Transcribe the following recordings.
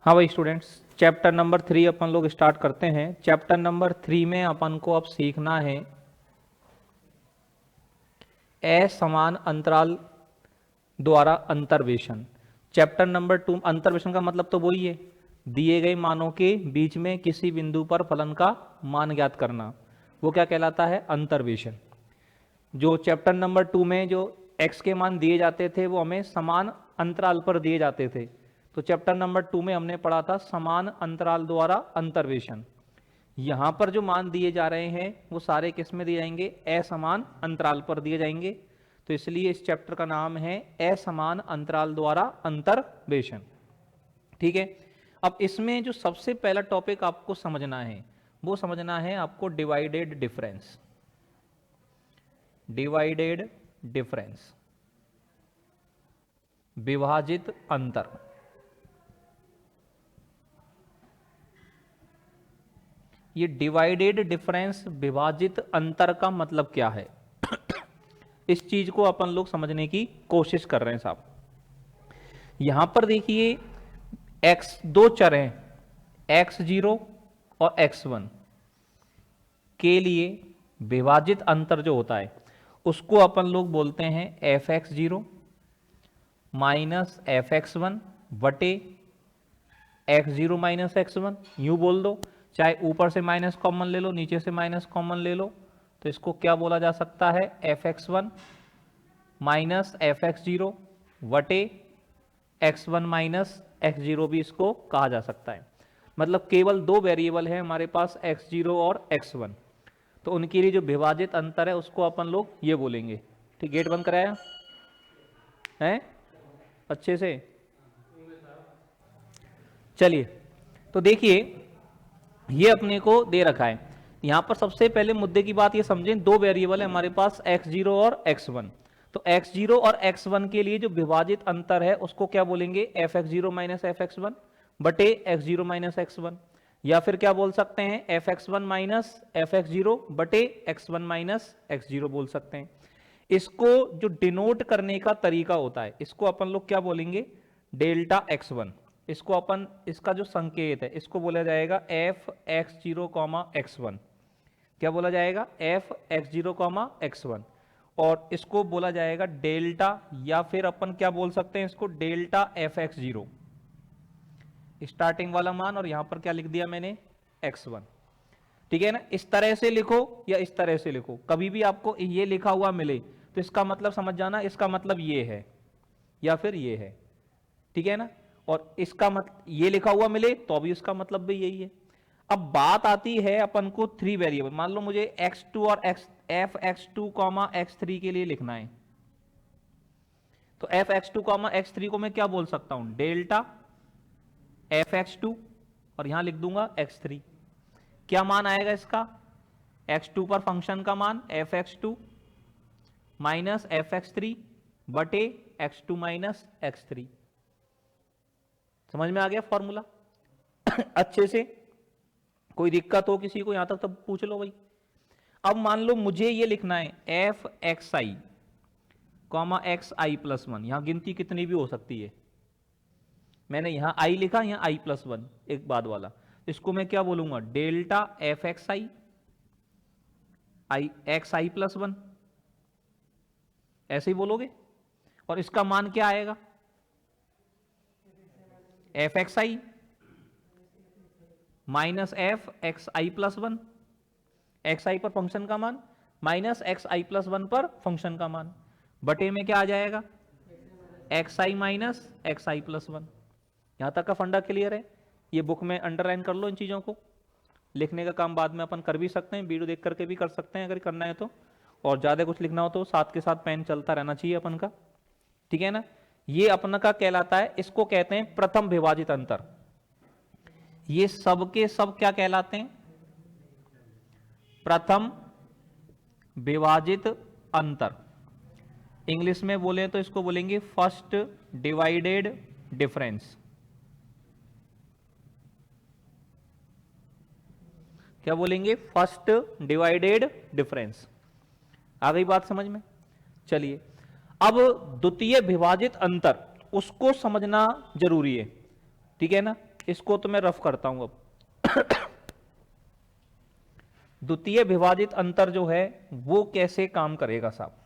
हाँ भाई students, chapter number 3 अपन लोग स्टार्ट करते हैं। चैप्टर नंबर 3 में अपन को अब सीखना है असमान अंतराल द्वारा अंतर्वेशन। चैप्टर नंबर 2 अंतर्वेशन का मतलब तो वही है, दिए गए मानों के बीच में किसी बिंदु पर फलन का मान ज्ञात करना, वो क्या कहलाता है? अंतर्वेशन। जो चैप्टर नंबर 2 में जो x के मान दिए जाते थे वो हमें समान अंतराल पर दिए जाते थे। तो चैप्टर नंबर 2 में हमने पढ़ा था समान अंतराल द्वारा अंतर्वेशन। यहां पर जो मान दिए जा रहे हैं वो सारे किस में दिए जाएंगे? असमान अंतराल पर दिए जाएंगे। तो इसलिए इस चैप्टर का नाम है असमान अंतराल द्वारा अंतर्वेशन। ठीक है। अब इसमें जो सबसे पहला टॉपिक आपको समझना है वो समझना है आपको डिवाइडेड डिफरेंस। डिवाइडेड डिफरेंस, विभाजित अंतर। ये डिवाइडेड डिफरेंस विभाजित अंतर का मतलब क्या है? इस चीज को अपन लोग समझने की कोशिश कर रहे हैं साहब। यहां पर देखिए x दो चर हैं, x0 और x1 के लिए विभाजित अंतर जो होता है उसको अपन लोग बोलते हैं fx0 माइनस fx1 बटे x0 माइनस x1। यूं बोल दो, चाहे ऊपर से माइनस कॉमन ले लो, नीचे से माइनस कॉमन ले लो, तो इसको क्या बोला जा सकता है? fx1 माइनस fx0 बटे x1 माइनस x0 भी इसको कहा जा सकता है। मतलब केवल दो वेरिएबल है हमारे पास, x0 और x1, तो उनके लिए जो विभाजित अंतर है उसको अपन लोग ये बोलेंगे। ठीक, गेट बंद कराया है अच्छे से? चलिए, तो देखिए ये अपने को दे रखा है। यहां पर सबसे पहले मुद्दे की बात ये समझें, दो वेरिएबल है हमारे पास x0 और x1। तो x0 और x1 के लिए जो विभाजित अंतर है उसको क्या बोलेंगे? fx0 माइनस fx1 बटे x0 माइनस x1, या फिर क्या बोल सकते हैं? fx1 माइनस fx0 बटे x1 माइनस x0 बोल सकते हैं। इसको जो डिनोट करने का तरीका होता है इसको अपन लोग क्या बोलेंगे? Delta x1। इसको अपन, इसका जो संकेत है इसको बोला जाएगा f(x0, x1)। क्या बोला जाएगा? f(x0, x1)। और इसको बोला जाएगा डेल्टा, या फिर अपन क्या बोल सकते हैं इसको? डेल्टा fx0, स्टार्टिंग वाला मान, और यहां पर क्या लिख दिया मैंने? x1। ठीक है ना? इस तरह से लिखो या इस तरह से लिखो, कभी भी आपको ये लिखा हुआ मिले तो इसका मतलब समझ जाना, इसका मतलब ये है या फिर ये है। ठीक है ना? और इसका मतलब ये लिखा हुआ मिले तो भी इसका मतलब भी यही है। अब बात आती है अपन को थ्री वेरिएबल, मान लो मुझे x2 और fx2, x3 के लिए लिखना है। तो fx2, x3 को मैं क्या बोल सकता हूं? डेल्टा fx2, और यहां लिख दूंगा x3। क्या मान आएगा इसका? x2 पर फंक्शन का मान fx2 माइनस fx3 बटे x2 माइनस x3। समझ में आ गया फॉर्मूला अच्छे से? कोई दिक्कत हो किसी को यहां तक तब पूछ लो भाई। अब मान लो मुझे ये लिखना है fxi, xi+1। यहां गिनती कितनी भी हो सकती है, मैंने यहां i लिखा, यहां i+1 एक बाद वाला। इसको मैं क्या बोलूंगा? डेल्टा fxi xi+1, ऐसे ही बोलोगे। और इसका मान क्या आएगा? fxi माइनस fxi+1, xi पर फंक्शन का मान माइनस xi+1 पर फंक्शन का मान, बटे में क्या आ जाएगा? xi minus xi+1। यहां तक का फंडा क्लियर है? ये बुक में अंडरलाइन कर लो इन चीजों को। लिखने का काम बाद में अपन कर भी सकते हैं, वीडियो देख करके भी कर सकते हैं अगर करना है तो। और ज्यादा कुछ लिखना हो तो साथ के साथ पेन चलता रहना चाहिए अपन का। ठीक है ना? ये अपना का कहलाता है, इसको कहते हैं प्रथम विभाजित अंतर। ये सब के सब क्या कहलाते हैं? प्रथम विभाजित अंतर। इंग्लिश में बोले तो इसको बोलेंगे फर्स्ट डिवाइडेड डिफरेंस। क्या बोलेंगे? First divided difference. आ गई बात समझ में? चलिए, अब द्वितीय विभाजित अंतर उसको समझना जरूरी है। ठीक है ना? इसको तो मैं रफ करता हूं अब। द्वितीय विभाजित अंतर जो है वो कैसे काम करेगा साहब?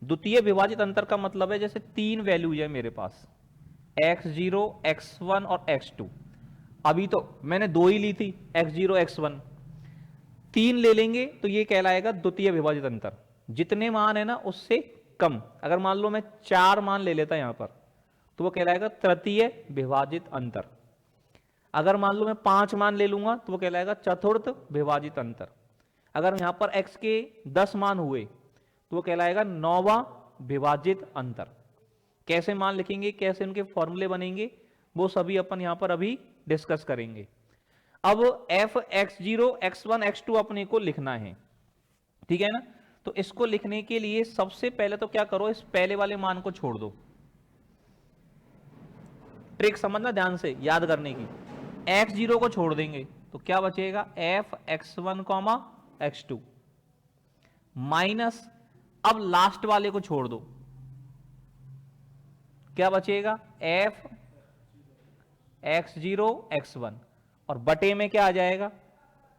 द्वितीय विभाजित अंतर का मतलब है जैसे तीन वैल्यूज है मेरे पास, x0, x1 और x2। अभी तो मैंने दो ही ली थी, x0, x1। तीन ले लेंगे तो ये कहलाएगा द्वितीय विभाजित अंतर। जितने मान है ना उससे कम, अगर मान लो मैं चार मान ले लेता यहां पर तो वो कहलाएगा तृतीय विभाजित अंतर। अगर मान लो मैं पांच मान ले लूंगा तो वो कहलाएगा चतुर्थ विभाजित अंतर। अगर यहां पर x के 10 मान हुए तो वो कहलाएगा नौवां विभाजित अंतर। कैसे मान लिखेंगे, कैसे उनके फॉर्मूले बनेंगे, वो सभी अपन यहां पर अभी डिस्कस करेंगे। अब f x0, x1, x2 अपने को लिखना है, ठीक है ना। तो इसको लिखने के लिए सबसे पहले तो क्या करो, इस पहले वाले मान को छोड़ दो। ट्रिक समझना ध्यान से, याद करने की। x0 को छोड़ देंगे तो क्या बचेगा, f x1, x2 माइनस, अब लास्ट वाले को छोड़ दो, क्या बचेगा, f x0, x1 और बटे में क्या आ जाएगा,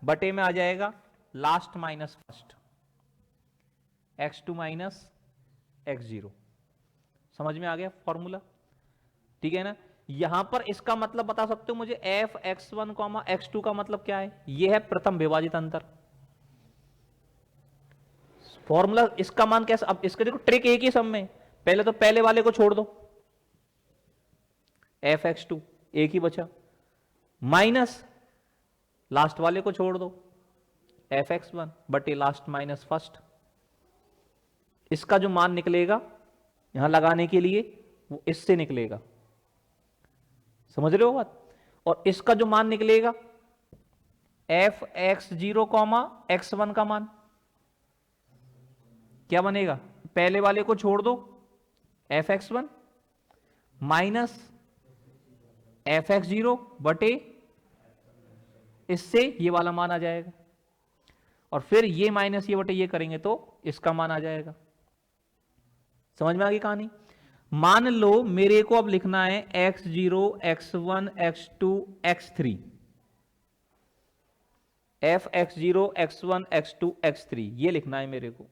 बटे में आ जाएगा last minus first, x2 minus x0। समझ में आ गया फॉर्मूला, ठीक है ना। यहां पर इसका मतलब बता सकते हो मुझे, f x1, x2 का मतलब क्या है, यह है प्रथम विभाजित अंतर। फॉर्मूला इसका मान कैसा, अब इसका देखो ट्रिक एक ही सब में, पहले तो पहले वाले को छोड़ दो, f x2 एक ही बचा, माइनस लास्ट वाले को छोड़ दो, f x1 बटे लास्ट माइनस फर्स्ट। इसका जो मान निकलेगा यहां लगाने के लिए वो इससे निकलेगा, समझ रहे हो बात। और इसका जो मान निकलेगा f x0, x1 का मान क्या बनेगा, पहले वाले को छोड़ दो f x1 minus f x0 बटे इससे ये वाला मान आ जाएगा, और फिर ये माइनस ये बटे ये करेंगे तो इसका मान आ जाएगा। समझ में आ गई कहानी। मान लो मेरे को अब लिखना है x0, x1, x2, x3, f x0, x1, x2, x3 ये लिखना है मेरे को।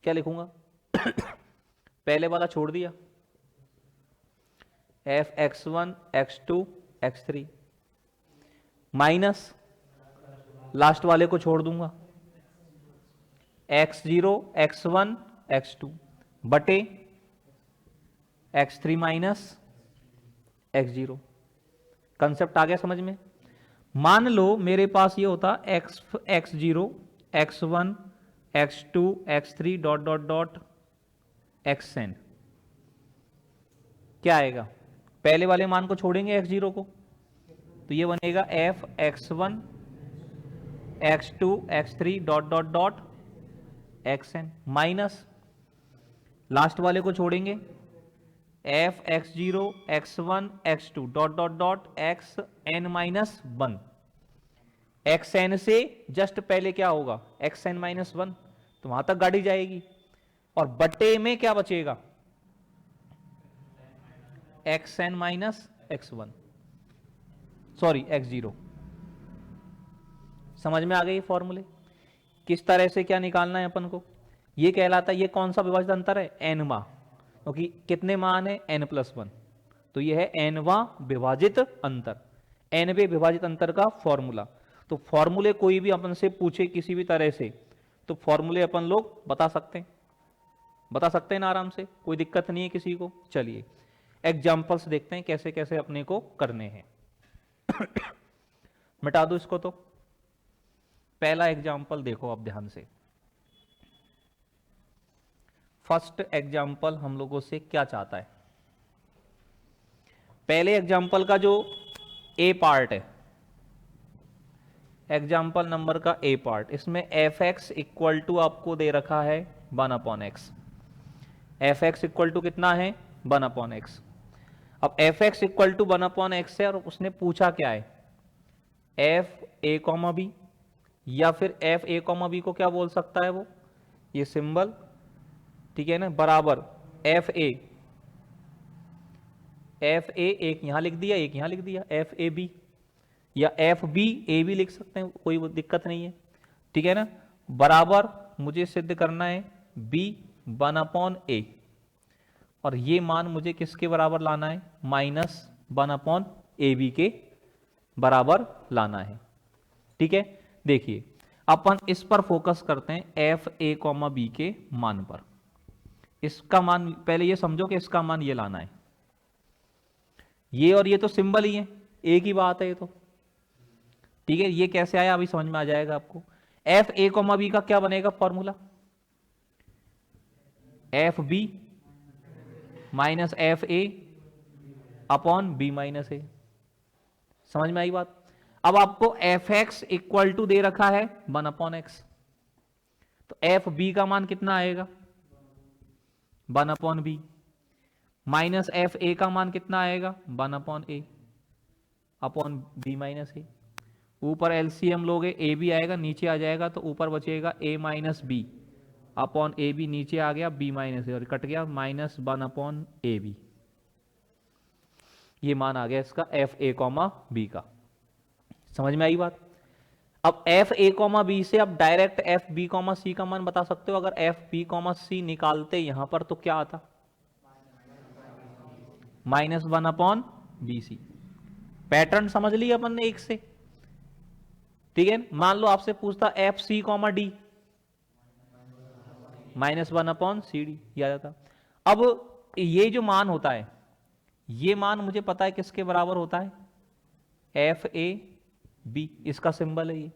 क्या लिखूंगा पहले वाला छोड़ दिया, f x1, x2, x3 minus last वाले को छोड़ दूंगा, x0, x1, x2 बटे x3 माइनस x0। कंसेप्ट आ गया समझ में। मान लो मेरे पास ये होता x0, x1, x2, x3 dot dot dot xn, क्या आएगा, पहले वाले मान को छोड़ेंगे x0 को तो ये बनेगा f x1, x2, x3 dot dot dot xn minus last वाले को छोड़ेंगे f x0, x1, x2 dot dot dot xn minus 1। xn से जस्ट पहले क्या होगा, xn माइनस 1, तो वहां तक गाड़ी जाएगी। और बटे में क्या बचेगा, xn minus x1, sorry x0। समझ में आ गई फॉर्मूले, किस तरह से क्या निकालना है अपन को। ये कहलाता है, ये कौन सा विभाजित अंतर है, एनवा, क्योंकि कितने मान है n+1, तो ये है एनवा विभाजित अंतर, एनवे विभाजित अंतर का फॉर्मूला। तो फॉर्मूले कोई भी अपन से पूछे किसी भी तरह से तो फॉर्मूले अपन लोग बता सकते हैं ना आराम से, कोई दिक्कत नहीं है किसी को। चलिए एग्जाम्पल्स देखते हैं कैसे कैसे अपने को करने हैं मिटा दो इसको। तो पहला एग्जाम्पल देखो आप ध्यान से, फर्स्ट एग्जाम्पल हम लोगों से क्या चाहता है। पहले एग्जाम्पल का जो ए पार्ट है, एग्जाम्पल नंबर का ए पार्ट, इसमें एफ एक्स इक्वल टू आपको दे रखा है 1/x। F X equal to कितना है, 1/x। अब F X equal to 1/x है और उसने पूछा क्या है, एफ ए कॉमा बी, या फिर एफ ए कॉमा बी को क्या बोल सकता है वो, ये सिंबल ठीक है ना, बराबर एफ ए एक यहां लिख दिया, एक यहां लिख दिया, एफ ए बी, या एफ बी ए भी लिख सकते हैं, कोई दिक्कत नहीं है, ठीक है ना, बराबर मुझे सिद्ध करना है बी 1/a, और ये मान मुझे किसके बराबर लाना है, -1/ab के बराबर लाना है। ठीक है, देखिए अपन इस पर फोकस करते हैं, एफ ए कॉमा बी के मान पर। इसका मान पहले ये समझो कि इसका मान ये लाना है, ये और ये तो सिंबल ही है, एक ही बात है ये तो। ठीक है, ये कैसे आया अभी समझ में आ जाएगा आपको। एफ ए कॉमा बी का क्या बनेगा formula, F B minus F A upon B minus A. समझ में आई बात। अब आपको एफ एक्स इक्वल टू दे रखा है 1/x, तो एफ बी का मान कितना आएगा 1/b, माइनस एफ ए का मान कितना आएगा 1/a अपॉन बी माइनस ए। ऊपर एलसीएम लोगे, ए बी आएगा नीचे आ जाएगा, तो ऊपर बचेगा a minus B upon A B, नीचे आ गया b माइनस ए और कट गया -1/ab। ये मान आ गया इसका एफ ए कॉमा बी का। समझ में आई बात। अब एफ ए कॉमा बी से आप direct F B comma C का मान बता सकते हो। अगर एफ बी कॉमा सी निकालते यहां पर तो क्या आता, -1/bc। पैटर्न समझ लिया अपन ने एक से। ठीक है, मान लो आपसे पूछता F C comma D, -1/cd आ जाता। अब ये जो मान होता है, ये मान मुझे पता है किसके बराबर होता है, एफ ए बी, इसका सिंबल है ये,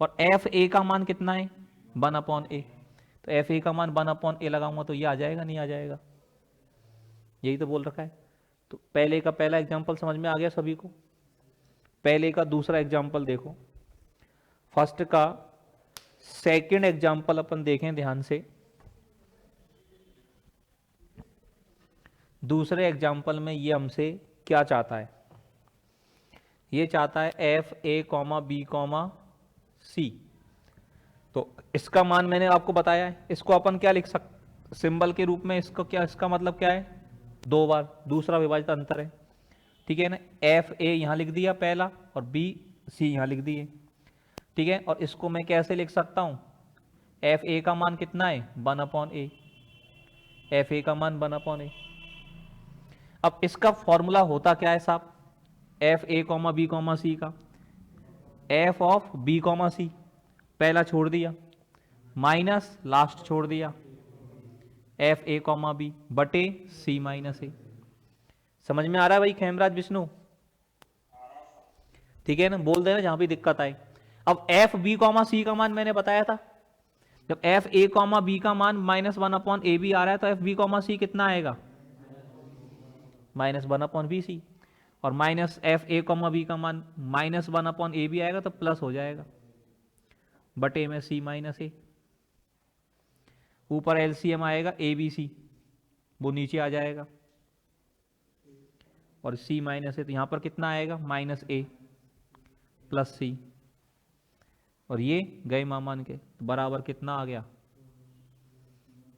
और एफ ए का मान कितना है 1/a, तो एफ ए का मान 1/a लगाऊंगा तो ये आ जाएगा, नहीं आ जाएगा, यही तो बोल रखा है। तो पहले का पहला एग्जांपल समझ में आ गया सभी को। पहले का दूसरा एग्जांपल देखो, फर्स्ट का सेकंड एग्जांपल अपन देखें ध्यान से। दूसरे एग्जांपल में ये हमसे क्या चाहता है, ये चाहता है F A comma B comma C. तो इसका मान मैंने आपको बताया है, इसको अपन क्या लिख सकते सिंबल के रूप में, इसको क्या, इसका मतलब क्या है, दो बार दूसरा विभाजित अंतर है। ठीक है ना, एफ ए यहां लिख दिया पहला और बी सी यहां लिख दिए। ठीक है, और इसको मैं कैसे लिख सकता हूं, एफ ए का मान कितना है 1/a, एफ ए का मान 1/a। अब इसका फॉर्मूला होता क्या है साहब, F A comma B comma C का, F of B comma C पहला छोड़ दिया, माइनस लास्ट छोड़ दिया, एफ ए कॉमा बी बटे सी माइनस ए। समझ में आ रहा है भाई खेमराज विष्णु। ठीक है ना, बोल देना जहां भी दिक्कत आए। अब एफ बी कॉमा सी का मान मैंने बताया था, जब एफ ए कॉमा बी का मान -1/ab आ रहा है तो एफ बी कॉमा सी कितना आएगा -1/bc, और minus F A comma B का मान -1/ab आएगा तो प्लस हो जाएगा बटे में सी माइनस ए। ऊपर एलसीएम आएगा ए बी सी, वो नीचे आ जाएगा, और सी माइनस ए तो यहां पर कितना आएगा -a प्लस सी, और ये गए मान के तो बराबर कितना आ गया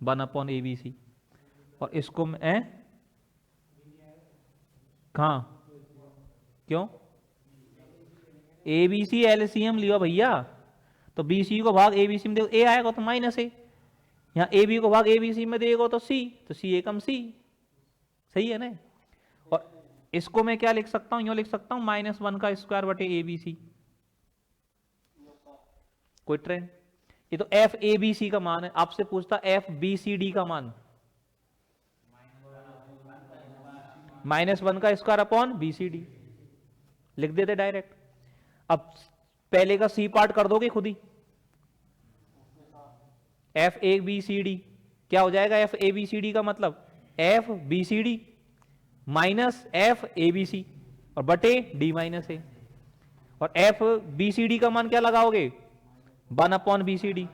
1/abc। और इसको मैं कहां, क्यों, ए बी सी एलसीएम लिया भैया, तो बी सी को भाग ए बी सी में देखो, ए आएगा तो माइनस ए, यहां ए बी को भाग ए बी सी में देगा तो सी, तो सी एकम सी, सही है ना। और इसको मैं क्या लिख सकता हूं, यूं लिख सकता हूं -1 का स्क्वायर बटे ए बी सी। कोई ट्रेंड, ये तो एफ ए बी सी का मान है। आपसे पूछता एफ बी सी डी का मान, -1 का square upon B C D लिख देते डायरेक्ट। अब पहले का सी पार्ट कर दोगे खुद ही, F A B C D क्या हो जाएगा, F A B C D का मतलब F B C D minus F A B C और बटे डी माइनस ए, और एफ बी सी डी का मान क्या लगाओगे 1/bcd,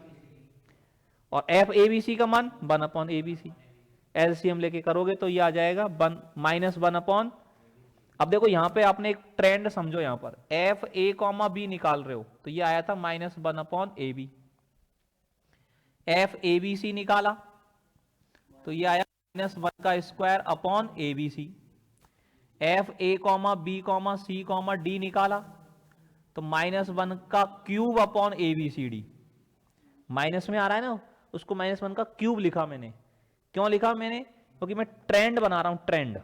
और एफ ए बी सी का मान 1/abc। एलसीएम लेके करोगे तो ये आ जाएगा -1/। अब देखो यहां पे आपने एक ट्रेंड समझो, यहां पर एफ ए कॉमा बी निकाल रहे हो तो ये आया था -1/ab, एफ ए बी सी निकाला तो ये आया -1 का square upon ABC। F A comma B comma C comma D निकाला तो -1 का क्यूब अपॉन ABCD। माइनस में आ रहा है ना, उसको -1 का क्यूब लिखा मैंने। क्यों लिखा मैंने? क्योंकि मैं ट्रेंड बना रहा हूं, ट्रेंड।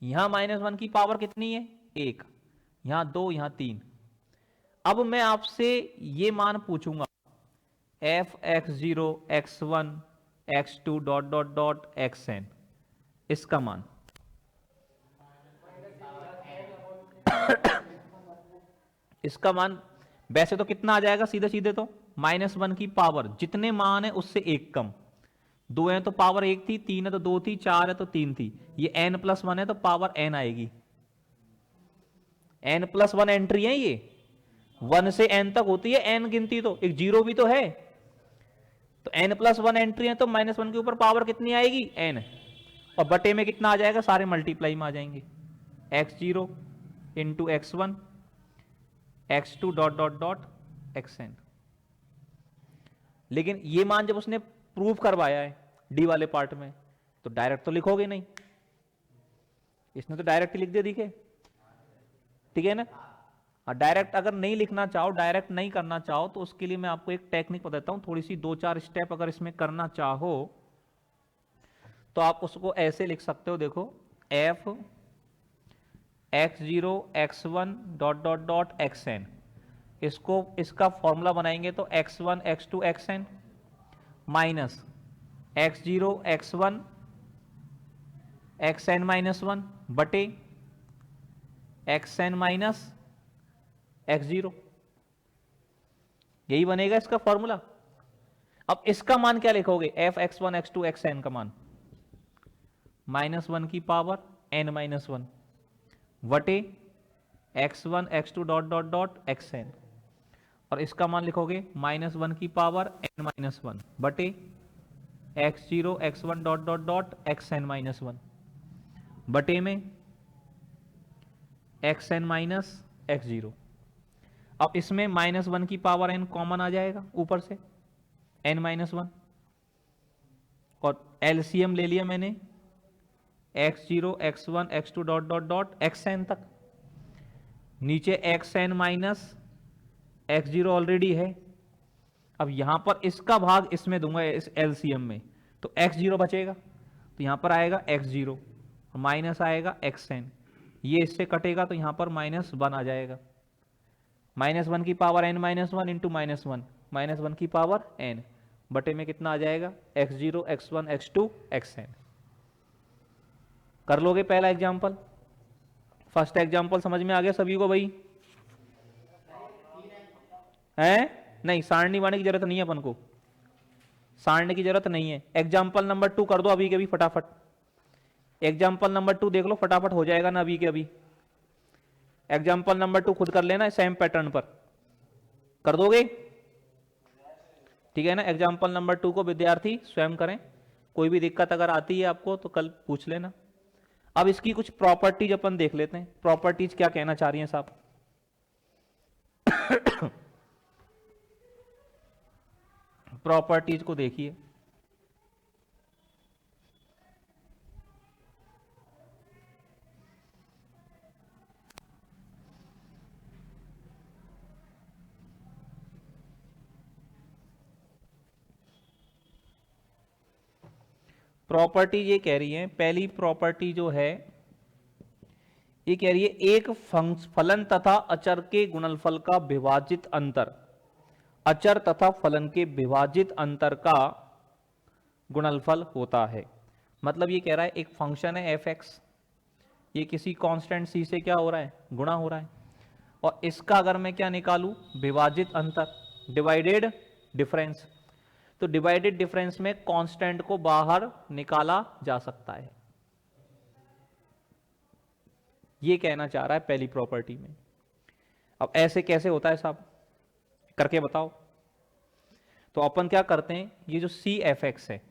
यहां -1 की पावर कितनी है? 1, यहां 2, यहां 3। अब मैं आपसे ये मान पूछूंगा f(x0, x1, x2 dot dot dot xn), इसका मान। इसका मान वैसे तो कितना आ जाएगा सीधे सीधे? तो -1 की पावर जितने मान है उससे एक कम। 2 है तो पावर 1 थी, 3 है तो 2 थी, 4 है तो 3 थी। ये n+1 है तो पावर n आएगी। n+1 एंट्री है ये, 1 से n तक होती है n गिनती, तो एक जीरो भी तो है। तो n+1 एंट्री है तो -1 के ऊपर पावर कितनी आएगी? n। और बटे में कितना आ जाएगा? सारे मल्टीप्लाई में आ जाएंगे। x0 into x1, x2 dot dot dot xn। लेकिन ये मान जब उसने प्रूव करवाया है डी वाले पार्ट में, तो डायरेक्ट तो लिखोगे नहीं, इसने तो डायरेक्ट लिख दिया, दिखे, ठीक है ना। डायरेक्ट अगर नहीं लिखना चाहो, डायरेक्ट नहीं करना चाहो, तो उसके लिए मैं आपको एक टेक्निक बताता हूं, थोड़ी सी 2-4 स्टेप अगर इसमें करना चाहो तो आप उसको ऐसे लिख सकते हो। देखो, f x0 x1 dot dot dot xn, इसको इसका फॉर्मूला बनाएंगे तो x1 x2 xn minus x0 x1 xn -1 बटे xn माइनस x0, यही बनेगा इसका फॉर्मूला। अब इसका मान क्या लिखोगे? f(x1, x2, xn) का मान -1 की पावर n-1 वटे x1 x2 dot dot dot xn, और इसका मान लिखोगे -1 की पावर n-1 बटे x0 x1 dot dot dot xn-1 बटे में xn माइनस x0। अब इसमें -1 की पावर n कॉमन आ जाएगा ऊपर से, n-1, और एलसीएम ले लिया मैंने x0 x1 x2 dot dot dot xn तक। नीचे xn माइनस x0 ऑलरेडी है। अब यहां पर इसका भाग इसमें दूंगा, इस एलसीएम में, तो x0 बचेगा, तो यहां पर आएगा x0 और माइनस आएगा xn। ये इससे कटेगा तो यहां पर -1 आ जाएगा। -1 की पावर n-1 इंटू -1, -1 की पावर n बटे में कितना आ जाएगा? x0 x1 x2 xn। कर लोगे पहला एग्जाम्पल? फर्स्ट एग्जाम्पल समझ में आ गया सभी को भाई? है? नहीं, सारणी बनाने की जरूरत नहीं है अपन को, सारणी की जरूरत नहीं है। एग्जाम्पल नंबर 2 कर दो अभी के अभी फटाफट। एग्जाम्पल नंबर 2 देख लो, फटाफट हो जाएगा ना अभी के अभी। एग्जाम्पल नंबर 2 खुद कर लेना, सेम पैटर्न पर कर दोगे, ठीक है ना। एग्जाम्पल नंबर 2 को विद्यार्थी स्वयं करें, कोई भी दिक्कत अगर आती है आपको तो कल पूछ लेना। अब इसकी कुछ प्रॉपर्टीज अपन देख लेते हैं, प्रॉपर्टीज क्या कहना चाह रही हैं साहब। प्रॉपर्टीज को देखिए। प्रॉपर्टी ये कह रही है, पहली प्रॉपर्टी जो है ये कह रही है एक फलन तथा अचर के गुणनफल का विभाजित अंतर, अचर तथा फलन के विभाजित अंतर का गुणनफल होता है। मतलब ये कह रहा है एक फंक्शन है f(x), ये किसी कांस्टेंट c से क्या हो रहा है? गुणा हो रहा है, और इसका अगर मैं क्या निकालूं? विभाजित अंतर, डिवाइडेड डिफरेंस। तो डिवाइडेड डिफरेंस में कांस्टेंट को बाहर निकाला जा सकता है, ये कहना चाह रहा है पहली प्रॉपर्टी में। अब ऐसे कैसे होता है साहब, करके बताओ। तो अपन क्या करते हैं, ये जो c(f(x) है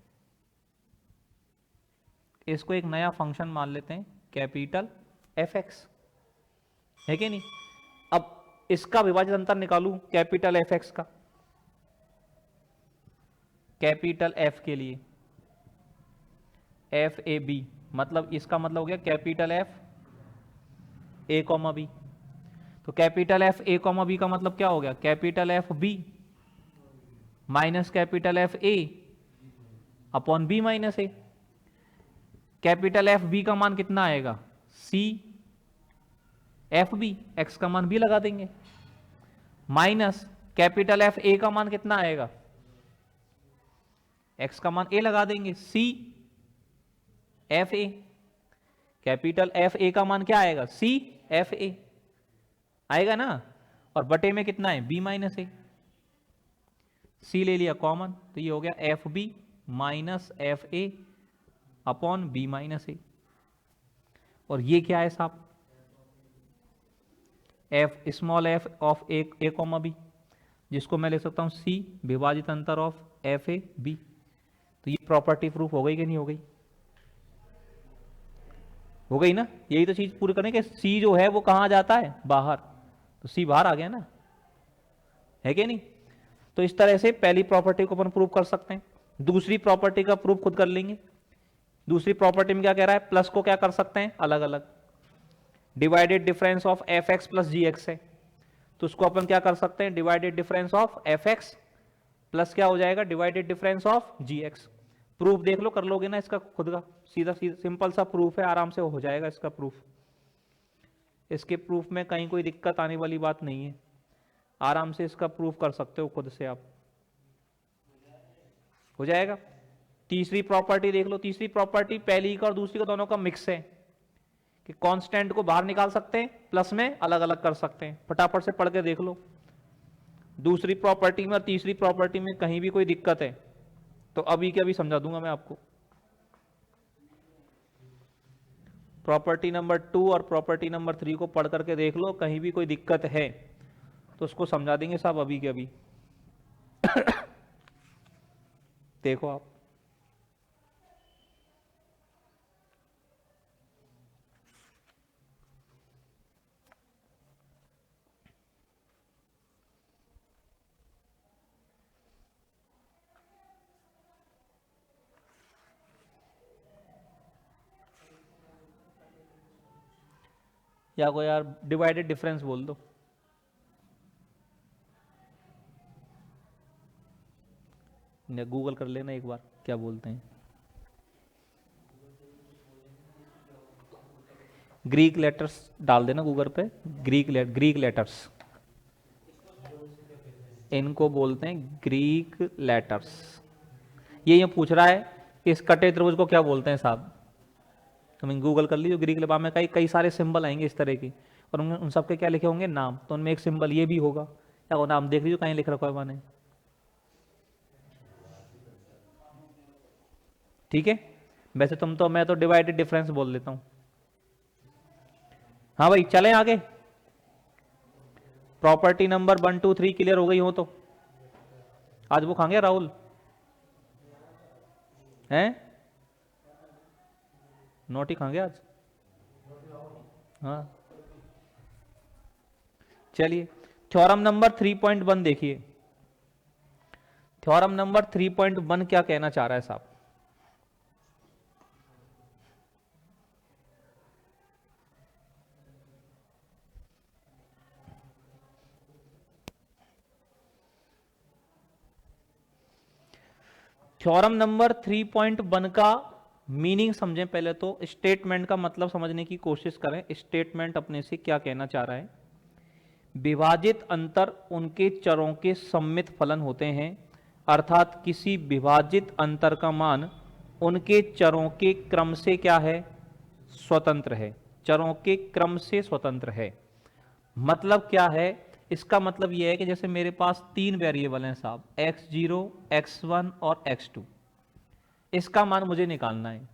इसको एक नया फंक्शन मान लेते हैं, कैपिटल f(x), है कि नहीं। अब इसका विभाजित अंतर निकालूं कैपिटल f(x) का, कैपिटल F के लिए, एफ ए बी, मतलब इसका मतलब हो गया capital F A comma B. तो capital F A comma B का मतलब क्या हो गया, capital F B minus capital F A upon B minus A. Capital F B का मान कितना आएगा, सी एफ बी, एक्स का मान बी लगा देंगे, माइनस कैपिटल एफ ए का मान कितना आएगा, एक्स का मान ए लगा देंगे, C F A. Capital F A का मान क्या आएगा, सी एफ ए आएगा ना, और बटे में कितना है, बी माइनस ए। सी ले लिया कॉमन, तो ये हो गया F B minus F A upon B minus A. और ये क्या है साहब, F small F of A comma B, जिसको मैं लिख सकता हूं सी विभाजित अंतर ऑफ एफ ए बी। तो ये प्रॉपर्टी प्रूफ हो गई कि नहीं हो गई, हो गई ना। यही तो चीज पूरी करने के, सी जो है वो कहां जाता है, बाहर, तो सी बाहर आ गया ना, है कि नहीं। तो इस तरह से पहली प्रॉपर्टी को अपन प्रूव कर सकते हैं। दूसरी प्रॉपर्टी का प्रूफ खुद कर लेंगे। दूसरी प्रॉपर्टी में क्या कह रहा है, प्लस को क्या कर सकते हैं अलग अलग, divided difference of F X plus G X है, तो उसको अपन क्या कर सकते हैं, divided difference of F X plus क्या हो जाएगा, divided difference of G X. Proof देख लो, कर लोगे ना इसका खुद का, सीधा सीधा सिंपल सा प्रूफ है, आराम से हो जाएगा इसका प्रूफ। इसके प्रूफ में कहीं कोई दिक्कत आने वाली बात नहीं है, आराम से इसका प्रूफ कर सकते हो खुद से आप, हो जाएगा। तीसरी प्रॉपर्टी देख लो, तीसरी प्रॉपर्टी पहली का और दूसरी का दोनों का मिक्स है, कि कांस्टेंट को बाहर निकाल सकते हैं, प्लस में अलग अलग कर सकते हैं। फटाफट से पढ़ के देख लो, दूसरी प्रॉपर्टी में और तीसरी प्रॉपर्टी में कहीं भी कोई दिक्कत है तो अभी के अभी समझा दूंगा मैं आपको। प्रॉपर्टी नंबर 2 और प्रॉपर्टी नंबर 3 को पढ़ करके देख लो, कहीं भी कोई दिक्कत है तो उसको समझा देंगे साहब अभी के अभी। देखो आप, या को यार डिवाइडेड डिफरेंस बोल दो, गूगल कर लेना एक बार क्या बोलते हैं। ग्रीक लेटर्स डाल देना गूगल पे, ग्रीक लेटर्स, इनको बोलते हैं ग्रीक लेटर्स। ये पूछ रहा है कि इस कटे त्रिभुज को क्या बोलते हैं साहब, तुम गूगल कर लीजिए, ग्रीक लेटर में कई सारे सिंबल आएंगे इस तरह के, और उन सबके क्या लिखे होंगे, नाम। तो उनमें एक सिंबल ये भी होगा, क्या वो नाम देख लीजिए कहीं लिख रखा है मैंने, ठीक है। वैसे मैं तो डिवाइडेड डिफरेंस बोल देता हूं। हाँ भाई चलें आगे, प्रॉपर्टी नंबर 1 2 3 क्लियर हो गई हो तो आज वो खाएंगे राहुल हैं, नोटी खाएंगे आज, हाँ चलिए। थ्योरम नंबर 3.1 देखिए, थ्योरम नंबर 3.1 क्या कहना चाह रहा है साहब। थ्योरम नंबर 3.1 का मीनिंग समझें पहले तो, स्टेटमेंट का मतलब समझने की कोशिश करें। स्टेटमेंट अपने से क्या कहना चाह रहा है, विभाजित अंतर उनके चरों के सम्मित फलन होते हैं, अर्थात किसी विभाजित अंतर का मान उनके चरों के क्रम से क्या है, स्वतंत्र है, चरों के क्रम से स्वतंत्र है। मतलब क्या है, इसका मतलब यह है कि जैसे मेरे पास 3 वेरिएबल हैं साहब, x0, x1 और x2, इसका मान मुझे निकालना है।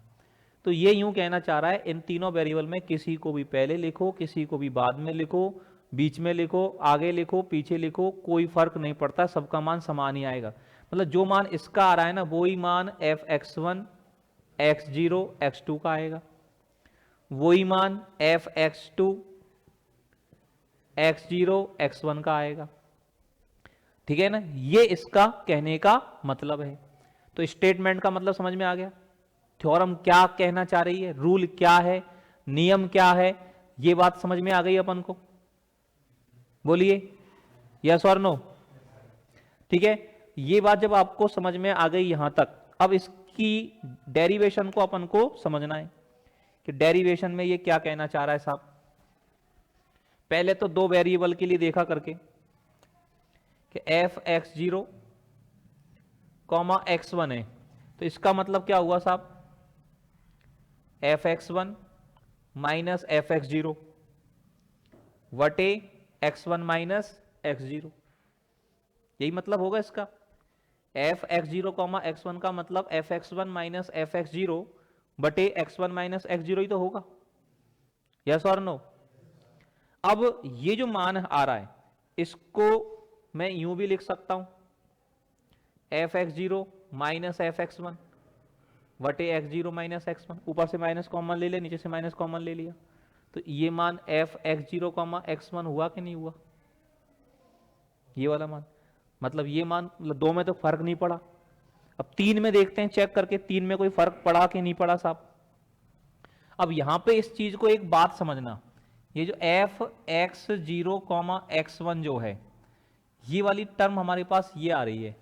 तो ये यूं कहना चाह रहा है, इन तीनों वेरिएबल में किसी को भी पहले लिखो, किसी को भी बाद में लिखो, बीच में लिखो, आगे लिखो, पीछे लिखो, कोई फर्क नहीं पड़ता, सबका मान समान ही आएगा। मतलब जो मान इसका आ रहा है ना, वही मान f(x1), x0, x2 का आएगा, वही मान f(x2), x0, x1 का आएगा, ठीक है ना। ये इसका कहने का मतलब है। तो स्टेटमेंट का मतलब समझ में आ गया, थ्योरम क्या कहना चाह रही है, रूल क्या है, नियम क्या है, ये बात समझ में आ गई अपन को? बोलिए यस और नो। ठीक है, ये बात जब आपको समझ में आ गई यहां तक, अब इसकी डेरिवेशन को अपन को समझना है कि डेरिवेशन में ये क्या कहना चाह रहा है साहब। पहले तो दो वेरिएबल के लिए देखा करके कि F X zero comma X one है, तो इसका मतलब क्या हुआ साहब, F X one minus F X zero वटे X one minus X zero, यही मतलब होगा इसका। F X zero comma X one का मतलब F X one minus F X zero बटे X one minus X zero ही तो होगा, यस और नो। अब ये जो मान आ रहा है इसको मैं यूं भी लिख सकता हूं, F X zero minus F X one वटे X zero minus X one, ऊपर से माइनस कॉमन ले लिया, नीचे से माइनस कॉमन ले लिया, तो ये मान F X zero comma X one हुआ कि नहीं हुआ, ये वाला मान। मतलब ये मान, मतलब दो में तो फर्क नहीं पड़ा। अब तीन में देखते हैं चेक करके, तीन में कोई फर्क पड़ा कि नहीं पड़ा साहब। अब यहां पे इस चीज को एक बात समझना, ये जो F X zero comma X one जो है, ये वाली टर्म हमारे पास ये आ रही है,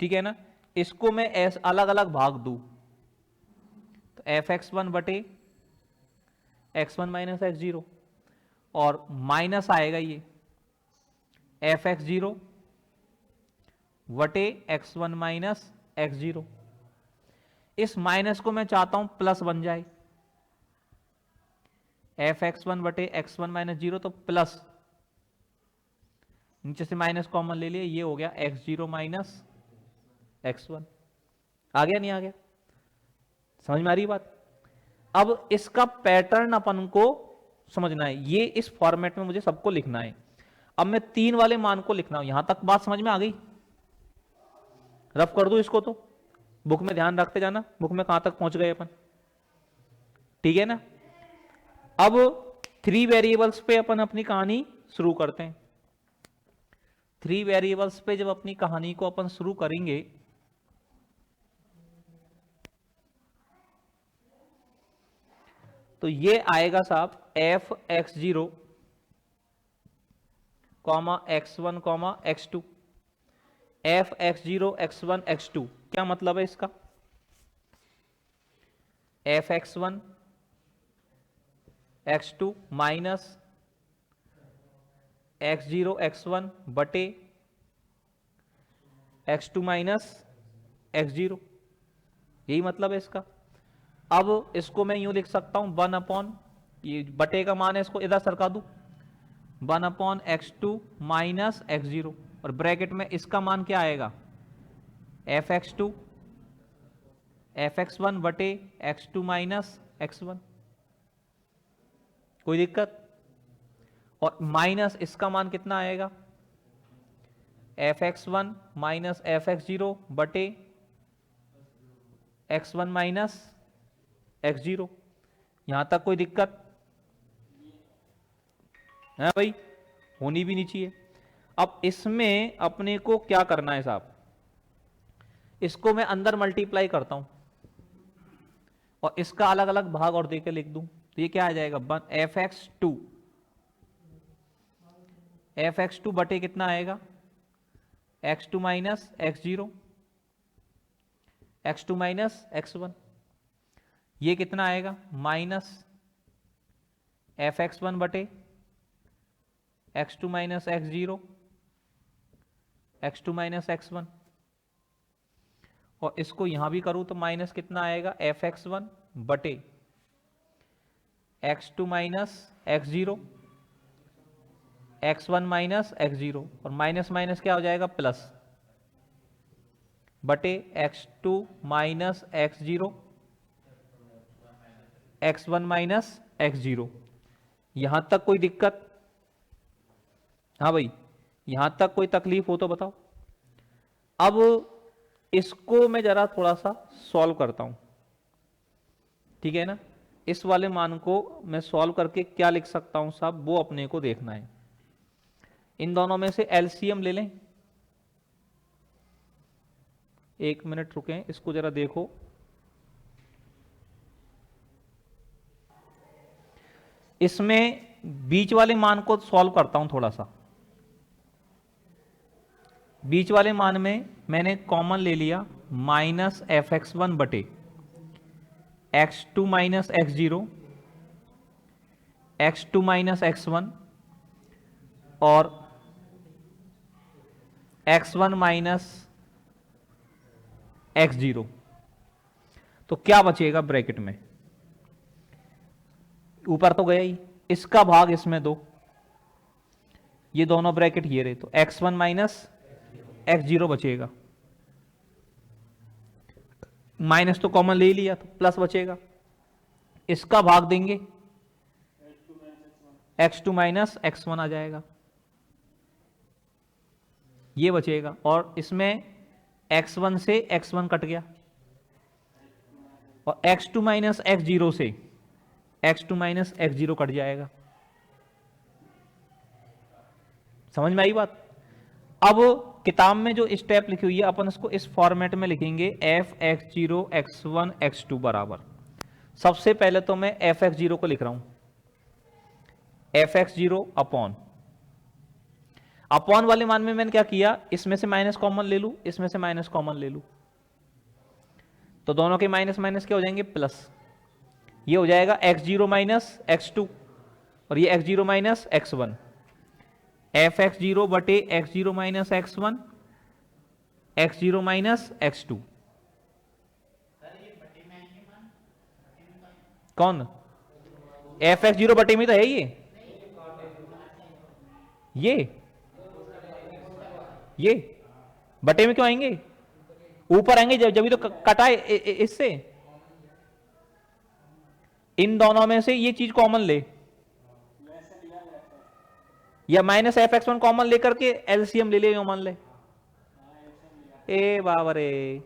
ठीक है ना। इसको मैं अलग अलग भाग दूं तो एफ एक्स वन बटे X one minus X zero, और माइनस आएगा ये एफ एक्स जीरो वटे X one minus X zero. इस माइनस को मैं चाहता हूं प्लस बन जाए, एफ एक्स वन बटे एक्स वन माइनस जीरो, तो प्लस, नीचे से माइनस कॉमन ले लिया, ये हो गया X zero minus X one. आ गया नहीं आ गया, समझ में आ रही बात। अब इसका पैटर्न अपन को समझना है, ये इस फॉर्मेट में मुझे सबको लिखना है। अब मैं तीन वाले मान को लिखना हूं, यहां तक बात समझ में आ गई? रफ कर दो इसको, तो बुक में ध्यान रखते जाना, बुक में कहां तक पहुंच गए अपन, ठीक है ना। अब थ्री वेरिएबल्स पे अपन अपनी कहानी शुरू करते हैं। थ्री वेरिएबल्स पे जब अपनी कहानी को अपन शुरू करेंगे तो ये आएगा साहब F X zero comma X one comma X two, F X zero X one X two, क्या मतलब है इसका, F X one X two minus X zero X one बटे X two minus X zero, यही मतलब है इसका। अब इसको मैं यूं लिख सकता हूं, वन अपॉन, ये बटे का मान है, इसको इधर सरका दूं, one upon X two minus X zero, और ब्रैकेट में इसका मान क्या आएगा, F X two F X one बटे X two minus X one, कोई दिक्कत। और माइनस इसका मान कितना आएगा, F X one minus F X zero बटे X one minus X zero, यहां तक कोई दिक्कत है भाई, होनी भी नहीं चाहिए। अब इसमें अपने को क्या करना है साहब, इसको मैं अंदर मल्टीप्लाई करता हूं और इसका अलग अलग भाग और देकर लिख दूं, तो ये क्या आ जाएगा, एफ एक्स टू बटे कितना आएगा, X two minus X zero, X two minus X one, ये कितना आएगा, माइनस एफ एक्स वन बटे X two minus X zero, X two minus X one, और इसको यहां भी करूं तो माइनस कितना आएगा, एफ एक्स वन बटे X two minus X zero, X one minus X zero, और माइनस माइनस क्या हो जाएगा, प्लस, बटे X two minus X zero, X one minus X zero. यहां तक कोई दिक्कत? हाँ भाई, यहां तक कोई तकलीफ हो तो बताओ। अब इसको मैं जरा थोड़ा सा सॉल्व करता हूं, ठीक है ना। इस वाले मान को मैं सॉल्व करके क्या लिख सकता हूं साहब, वो अपने को देखना है। इन दोनों में से एलसीएम ले लें, एक मिनट रुकें, इसको जरा देखो। इसमें बीच वाले मान को सॉल्व करता हूं थोड़ा सा। बीच वाले मान में मैंने कॉमन ले लिया माइनस एफ एक्स वन बटे X two minus X zero, X two minus X one और X one minus X zero. तो क्या बचेगा ब्रैकेट में, ऊपर तो गया ही, इसका भाग इसमें दो, ये दोनों ब्रैकेट ये रहे, तो X one minus X zero बचेगा, माइनस तो कॉमन ले लिया तो प्लस बचेगा, इसका भाग देंगे X two minus X one आ जाएगा, ये बचेगा, और इसमें एक्स वन से एक्स वन कट गया और X two minus X zero से X two minus X zero कट जाएगा। समझ में आई बात। अब किताब में जो स्टेप लिखी हुई है अपन इसको इस फॉर्मेट में लिखेंगे, F X zero X one X two बराबर, सबसे पहले तो मैं एफ एक्स जीरो को लिख रहा हूं, F X zero upon, upon वाले मान में मैंने क्या किया, इसमें से माइनस कॉमन ले लूं, इसमें से माइनस कॉमन ले लूं, तो दोनों के माइनस माइनस क्या हो जाएंगे प्लस, ये हो जाएगा X zero minus X two और ये X zero minus X one, F X zero बटे X zero minus X one, X zero minus X two. कौन एफ एक्स जीरो बटे में तो है ये बटे में क्यों आएंगे, ऊपर आएंगे जब जब तो कटा इससे, इन दोनों में से ये चीज कॉमन ले, या minus F X one common लेकर के एलसीएम ले ले, मान ले, ए बाबरे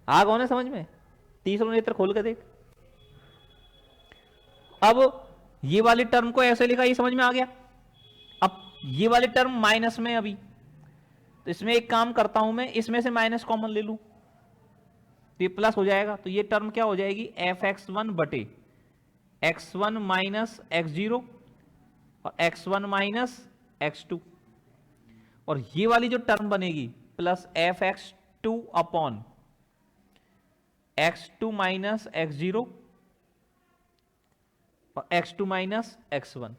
आ गए ना समझ में, तीसरा नेत्र खोल के देख। अब ये वाली टर्म को ऐसे लिखा, ये समझ में आ गया। अब ये वाली टर्म माइनस में, अभी तो इसमें एक काम करता हूं मैं, इसमें से माइनस कॉमन ले लूं तो ये प्लस हो जाएगा, तो ये टर्म क्या हो जाएगी, एफ एक्स वन बटे X one minus X zero और X one minus X two, और ये वाली जो टर्म बनेगी plus F X two upon X two minus X zero और X two minus X one.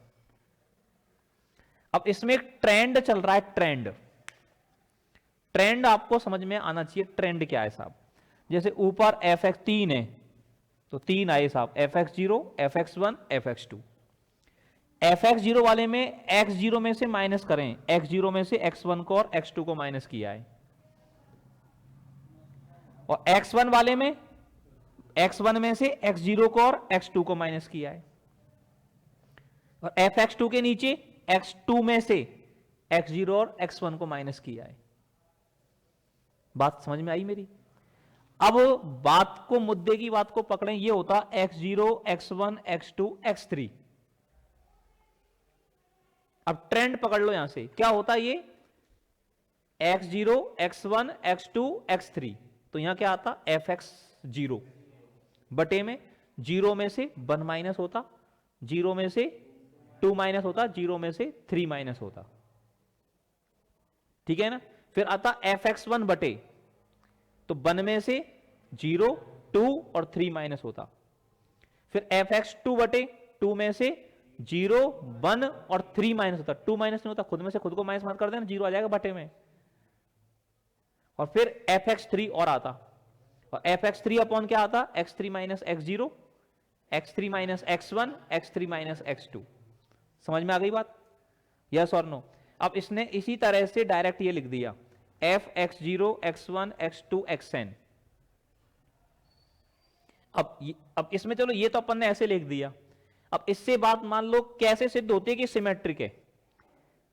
अब इसमें एक ट्रेंड चल रहा है, ट्रेंड आपको समझ में आना चाहिए, ट्रेंड क्या है साहब, जैसे ऊपर एफ एक्स तीन है तो तीन आए साहब, F X zero F X one F X two, F X zero वाले में एक्स जीरो में से माइनस करें, एक्स जीरो में से एक्स वन को और एक्स टू को माइनस किया है, और एक्स वन वाले में एक्स वन में से एक्स जीरो को और एक्स टू को माइनस किया है, और एफ एक्स टू के नीचे एक्स टू में से एक्स जीरो और एक्स वन को माइनस किया है। बात समझ में आई मेरी। अब बात को, मुद्दे की बात को पकड़ें, ये होता X zero X one X two X three. अब ट्रेंड पकड़ लो, यहां से क्या होता है, ये X zero X one X two X three, तो यहां क्या आता एफ एक्स जीरो बटे में जीरो में से वन माइनस होता, जीरो में से टू माइनस होता, जीरो में से थ्री माइनस होता, ठीक है ना। फिर आता एफ एक्स वन बटे, तो वन में से जीरो टू और थ्री माइनस होता, फिर एफ एक्स टू बटे टू में से जीरो वन और थ्री माइनस होता, टू माइनस नहीं होता, खुद में से खुद को माइनस मत कर देना, जीरो आ जाएगा बटे में, और फिर एफ एक्स थ्री और आता, और एफ एक्स थ्री अपॉन क्या आता, X three minus X zero, X three minus X one, X three minus X two. समझ में आ गई बात, यस और नो। अब इसने इसी तरह से डायरेक्ट ये लिख दिया, F X zero X one X two X N. अब इसमें चलो ये तो अपन ने ऐसे लिख दिया, अब इससे बात मान लो कैसे सिद्ध होती है कि सिमेट्रिक है।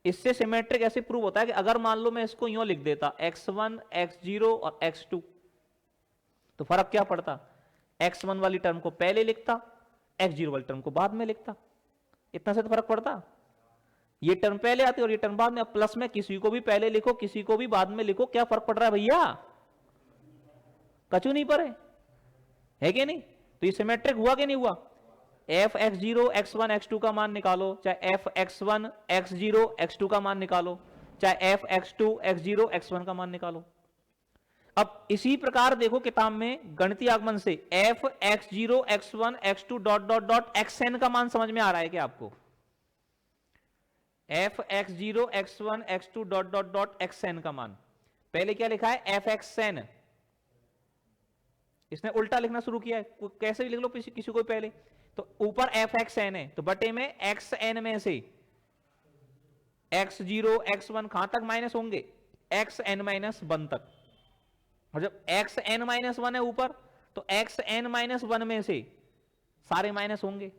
इससे सिमेट्रिक ऐसे प्रूव होता है कि अगर मान लो मैं इसको यूं लिख देता एक्स वन एक्स जीरो और एक्स टू, तो फर्क क्या पड़ता, एक्स वन वाली टर्म को पहले लिखता, एक्स जीरो वाली टर्म को बाद में लिखता, इतना से तो फर्क पड़ता। ये टर्म पहले आती और ये टर्म बाद में, प्लस में किसी को भी पहले लिखो किसी को भी बाद में लिखो, क्या फर्क पड़ रहा है भैया, कचू नहीं पड़े, है कि नहीं। तो ये सिमेट्रिक हुआ कि नहीं हुआ, F X zero X one X two का मान निकालो, चाहे F X one X zero X two का मान निकालो, चाहे F X two X zero X one का मान निकालो। अब इसी प्रकार देखो किताब में गणितीय आगमन से F X zero X one X two dot dot dot X N का मान समझ में आ रहा है क्या आपको? F X zero X one X two dot dot dot X N का मान, पहले क्या लिखा है एफ एक्स एन, इसने उल्टा लिखना शुरू किया है, कैसे भी लिख लो किसी को पहले, तो ऊपर एफ एक्स एन है तो बटे में एक्स एन में से एक्स जीरो एक्स वन कहां तक माइनस होंगे, एक्स एन माइनस वन तक, और जब एक्स एन माइनस वन है ऊपर तो एक्स एन माइनस वन में से सारे माइनस होंगे,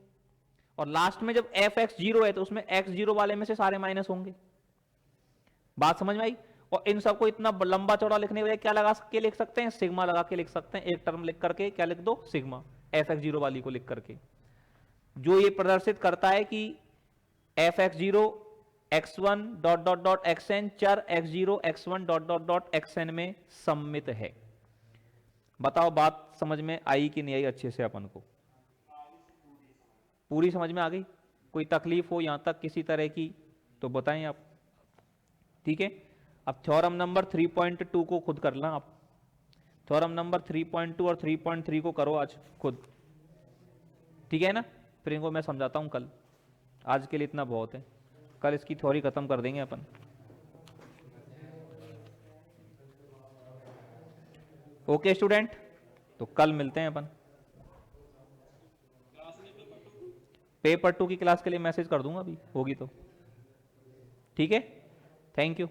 और लास्ट में जब एफ एक्स जीरो है तो उसमें एक्स जीरो वाले में से सारे माइनस होंगे। बात समझ में आई? और इन सबको इतना लंबा चौड़ा लिखने के लिए क्या लगा के लिख सकते हैं, सिग्मा लगा के लिख सकते हैं, एक टर्म लिख करके क्या लिख दो, सिग्मा, एफ एक्स जीरो वाली को लिख करके, जो ये प्रदर्शित करता है कि F X zero X one dot dot dot X N चर X zero X one dot dot dot X N में सम्मित है। बताओ बात समझ में आई कि नहीं आई अच्छे से? अपन को पूरी समझ में आ गई? कोई तकलीफ हो यहां तक किसी तरह की तो बताएं आप, ठीक है। अब थ्योरम नंबर 3.2 को खुद कर लें आप, थ्योरम नंबर 3.2 और 3.3 को करो आज खुद, ठीक है ना, फिर इनको मैं समझाता हूं कल, आज के लिए इतना बहुत है, कल इसकी थ्योरी खत्म कर देंगे अपन। ओके स्टूडेंट, तो कल मिलते हैं अपन। पेपर 2 की क्लास के लिए मैसेज कर दूंगा अभी होगी तो, ठीक है। Thank you.